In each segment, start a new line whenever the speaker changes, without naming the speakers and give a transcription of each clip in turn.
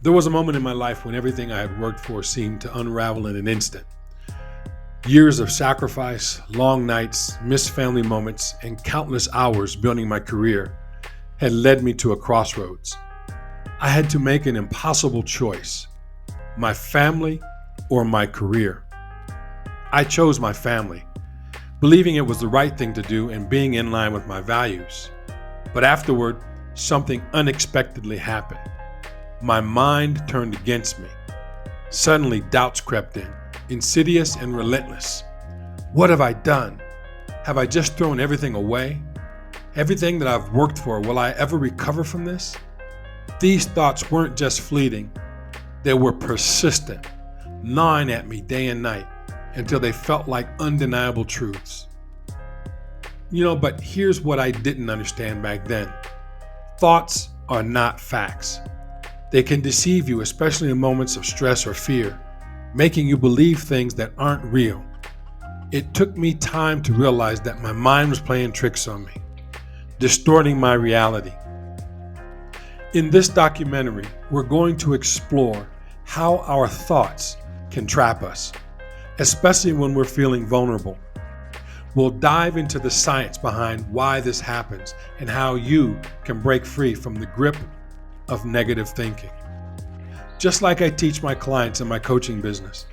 There was a moment in my life when everything I had worked for seemed to unravel in an instant. Years of sacrifice, long nights, missed family moments, and countless hours building my career had led me to a crossroads. I had to make an impossible choice: my family or my career. I chose my family, believing it was the right thing to do and being in line with my values. But afterward, something unexpectedly happened. My mind turned against me. Suddenly, doubts crept in, insidious and relentless. What have I done? Have I just thrown everything away? Everything that I've worked for, will I ever recover from this? These thoughts weren't just fleeting. They were persistent, gnawing at me day and night until they felt like undeniable truths. But here's what I didn't understand back then. Thoughts are not facts. They can deceive you, especially in moments of stress or fear, making you believe things that aren't real. It took me time to realize that my mind was playing tricks on me, distorting my reality. In this documentary, we're going to explore how our thoughts can trap us, especially when we're feeling vulnerable. We'll dive into the science behind why this happens and how you can break free from the grip of negative thinking. Just like I teach my clients in my coaching business,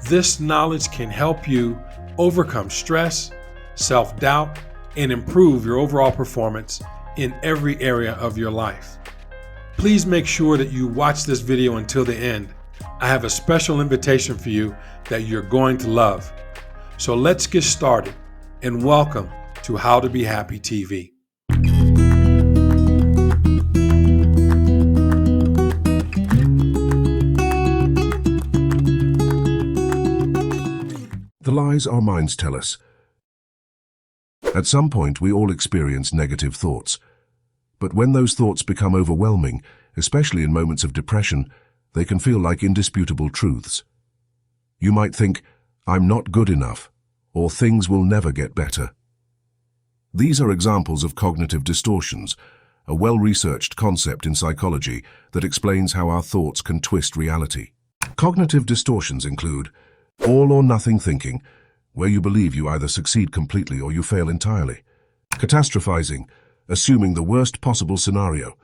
this knowledge can help you overcome stress, self-doubt, and improve your overall performance in every area of your life. Please make sure that you watch this video until the end. I have a special invitation for you that you're going to love. So let's get started, and welcome to How to Be Happy TV.
The lies our minds tell us. At some point, we all experience negative thoughts. But when those thoughts become overwhelming, especially in moments of depression, they can feel like indisputable truths. You might think, "I'm not good enough," or "things will never get better." These are examples of cognitive distortions, a well-researched concept in psychology that explains how our thoughts can twist reality. Cognitive distortions include all or nothing thinking, where you believe you either succeed completely or you fail entirely; catastrophizing, assuming the worst possible scenario;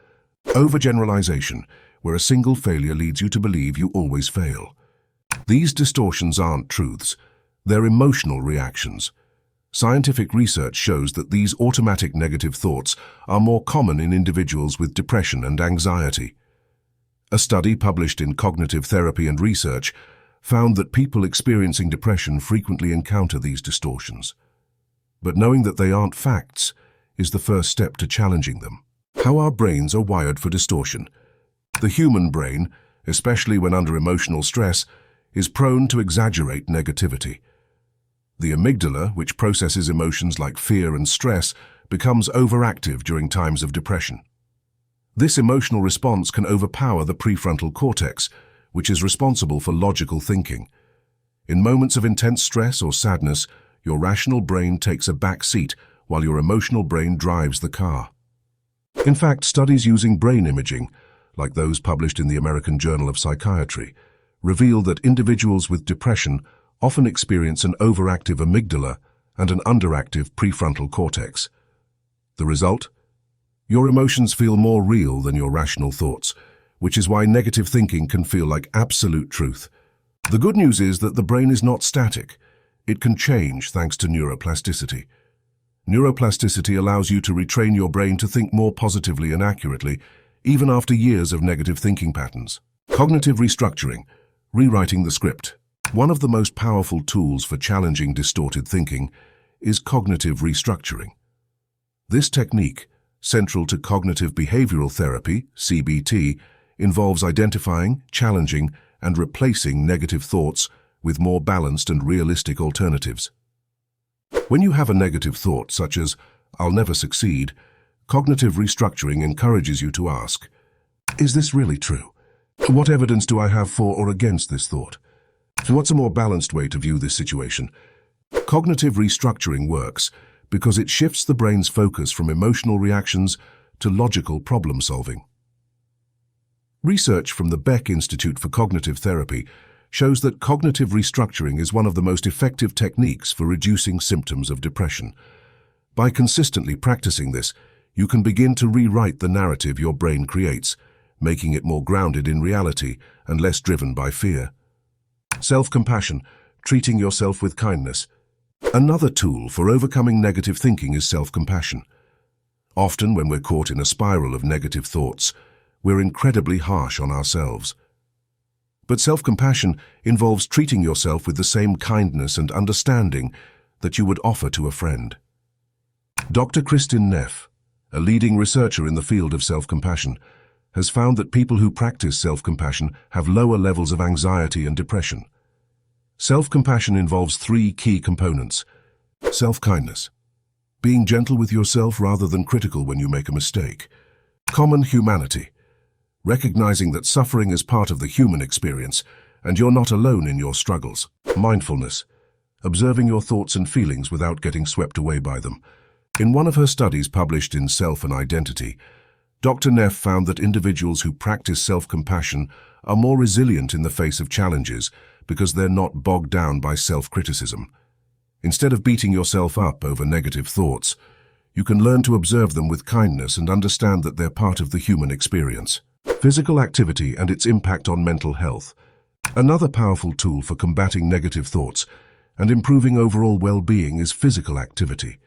overgeneralization, where a single failure leads you to believe you always fail. These distortions aren't truths, they're emotional reactions. Scientific research shows that these automatic negative thoughts are more common in individuals with depression and anxiety. A study published in Cognitive Therapy and Research found that people experiencing depression frequently encounter these distortions. But knowing that they aren't facts is the first step to challenging them. How our brains are wired for distortion. The human brain, especially when under emotional stress, is prone to exaggerate negativity. The amygdala, which processes emotions like fear and stress, becomes overactive during times of depression. This emotional response can overpower the prefrontal cortex, which is responsible for logical thinking. In moments of intense stress or sadness, your rational brain takes a back seat while your emotional brain drives the car. In fact, studies using brain imaging, like those published in the American Journal of Psychiatry, reveal that individuals with depression often experience an overactive amygdala and an underactive prefrontal cortex. The result? Your emotions feel more real than your rational thoughts, which is why negative thinking can feel like absolute truth. The good news is that the brain is not static. It can change thanks to neuroplasticity. Neuroplasticity allows you to retrain your brain to think more positively and accurately, even after years of negative thinking patterns. Cognitive restructuring, rewriting the script. One of the most powerful tools for challenging distorted thinking is cognitive restructuring. This technique, central to cognitive behavioral therapy, CBT, involves identifying, challenging, and replacing negative thoughts with more balanced and realistic alternatives. When you have a negative thought, such as, "I'll never succeed," cognitive restructuring encourages you to ask, "Is this really true? What evidence do I have for or against this thought? What's a more balanced way to view this situation?" Cognitive restructuring works because it shifts the brain's focus from emotional reactions to logical problem-solving. Research from the Beck Institute for Cognitive Therapy shows that cognitive restructuring is one of the most effective techniques for reducing symptoms of depression. By consistently practicing this, you can begin to rewrite the narrative your brain creates, making it more grounded in reality and less driven by fear. Self-compassion, treating yourself with kindness. Another tool for overcoming negative thinking is self-compassion. Often when we're caught in a spiral of negative thoughts, we're incredibly harsh on ourselves. But self-compassion involves treating yourself with the same kindness and understanding that you would offer to a friend. Dr. Kristin Neff, a leading researcher in the field of self-compassion, has found that people who practice self-compassion have lower levels of anxiety and depression. Self-compassion involves three key components. Self-kindness, being gentle with yourself rather than critical when you make a mistake. Common humanity, recognizing that suffering is part of the human experience and you're not alone in your struggles. Mindfulness, observing your thoughts and feelings without getting swept away by them. In one of her studies published in Self and Identity, Dr. Neff found that individuals who practice self-compassion are more resilient in the face of challenges because they're not bogged down by self-criticism. Instead of beating yourself up over negative thoughts, you can learn to observe them with kindness and understand that they're part of the human experience. Physical activity and its impact on mental health. Another powerful tool for combating negative thoughts and improving overall well-being is physical activity.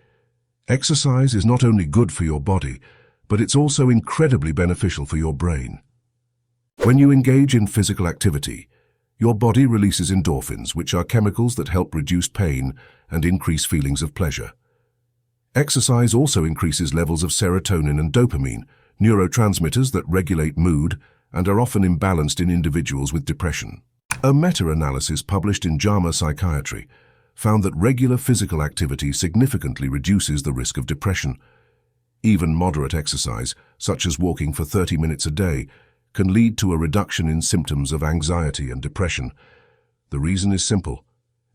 Exercise is not only good for your body, but it's also incredibly beneficial for your brain. When you engage in physical activity, your body releases endorphins, which are chemicals that help reduce pain and increase feelings of pleasure. Exercise also increases levels of serotonin and dopamine, neurotransmitters that regulate mood and are often imbalanced in individuals with depression. A meta-analysis published in JAMA Psychiatry found that regular physical activity significantly reduces the risk of depression. Even moderate exercise, such as walking for 30 minutes a day, can lead to a reduction in symptoms of anxiety and depression. The reason is simple.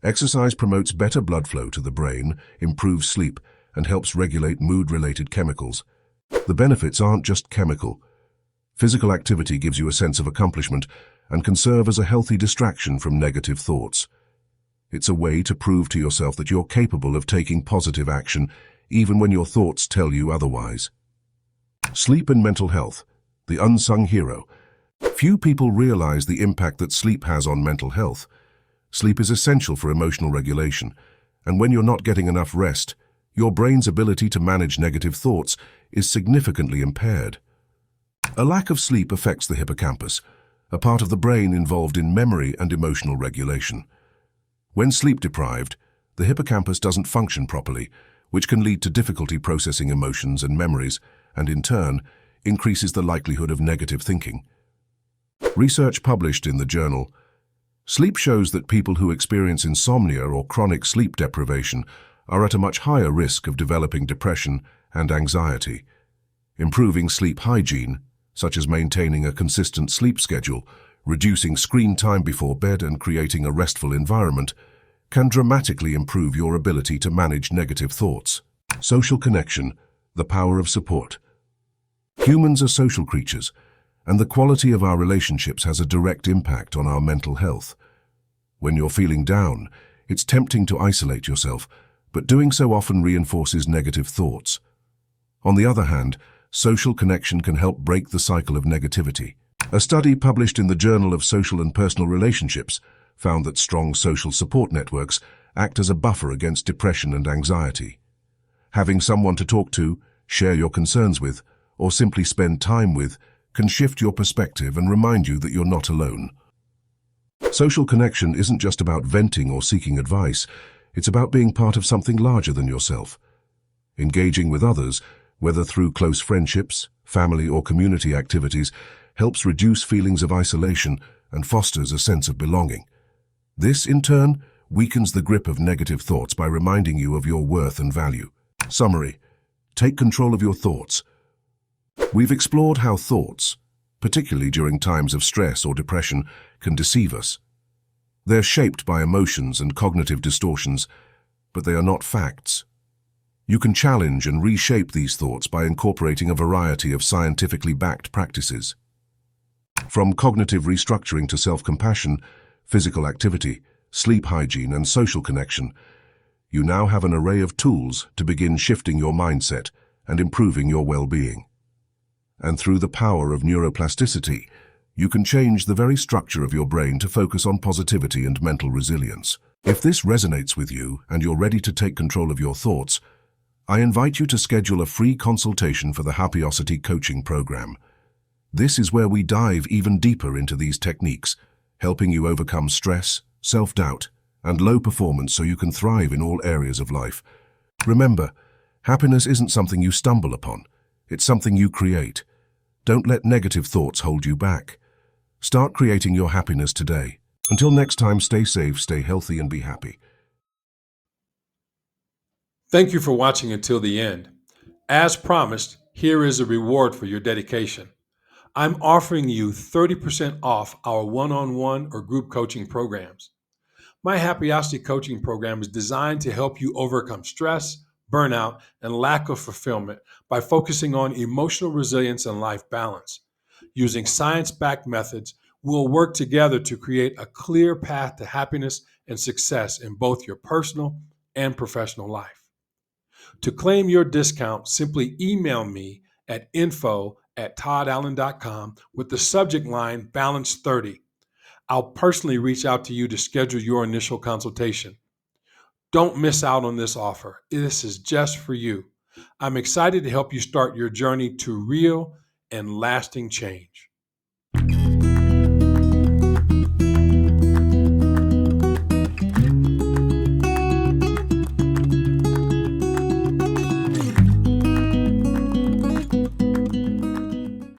Exercise promotes better blood flow to the brain, improves sleep, and helps regulate mood-related chemicals. The benefits aren't just chemical. Physical activity gives you a sense of accomplishment and can serve as a healthy distraction from negative thoughts. It's a way to prove to yourself that you're capable of taking positive action, even when your thoughts tell you otherwise. Sleep and mental health, the unsung hero. Few people realize the impact that sleep has on mental health. Sleep is essential for emotional regulation, and when you're not getting enough rest, your brain's ability to manage negative thoughts is significantly impaired. A lack of sleep affects the hippocampus, a part of the brain involved in memory and emotional regulation. When sleep-deprived, the hippocampus doesn't function properly, which can lead to difficulty processing emotions and memories, and in turn, increases the likelihood of negative thinking. Research published in the journal, Sleep shows that people who experience insomnia or chronic sleep deprivation are at a much higher risk of developing depression and anxiety. Improving sleep hygiene, such as maintaining a consistent sleep schedule, reducing screen time before bed and creating a restful environment, can dramatically improve your ability to manage negative thoughts. Social connection, the power of support. Humans are social creatures, and the quality of our relationships has a direct impact on our mental health. When you're feeling down, it's tempting to isolate yourself, but doing so often reinforces negative thoughts. On the other hand, social connection can help break the cycle of negativity. A study published in the Journal of Social and Personal Relationships found that strong social support networks act as a buffer against depression and anxiety. Having someone to talk to, share your concerns with, or simply spend time with can shift your perspective and remind you that you're not alone. Social connection isn't just about venting or seeking advice, it's about being part of something larger than yourself. Engaging with others, whether through close friendships, family or community activities, helps reduce feelings of isolation and fosters a sense of belonging. This, in turn, weakens the grip of negative thoughts by reminding you of your worth and value. Summary: take control of your thoughts. We've explored how thoughts, particularly during times of stress or depression, can deceive us. They're shaped by emotions and cognitive distortions, but they are not facts. You can challenge and reshape these thoughts by incorporating a variety of scientifically backed practices. From cognitive restructuring to self-compassion, physical activity, sleep hygiene, and social connection, you now have an array of tools to begin shifting your mindset and improving your well-being. And through the power of neuroplasticity, you can change the very structure of your brain to focus on positivity and mental resilience. If this resonates with you and you're ready to take control of your thoughts, I invite you to schedule a free consultation for the Happyosity coaching program. This is where we dive even deeper into these techniques, helping you overcome stress, self-doubt, and low performance so you can thrive in all areas of life. Remember, happiness isn't something you stumble upon. It's something you create. Don't let negative thoughts hold you back. Start creating your happiness today. Until next time, stay safe, stay healthy, and be happy.
Thank you for watching until the end. As promised, here is a reward for your dedication. I'm offering you 30% off our one-on-one or group coaching programs. My Happyosity coaching program is designed to help you overcome stress, burnout, and lack of fulfillment by focusing on emotional resilience and life balance. Using science-backed methods, we'll work together to create a clear path to happiness and success in both your personal and professional life. To claim your discount, simply email me at info@toddallyn.com with the subject line Balance 30. I'll personally reach out to you to schedule your initial consultation. Don't miss out on this offer. This is just for you. I'm excited to help you start your journey to real and lasting change.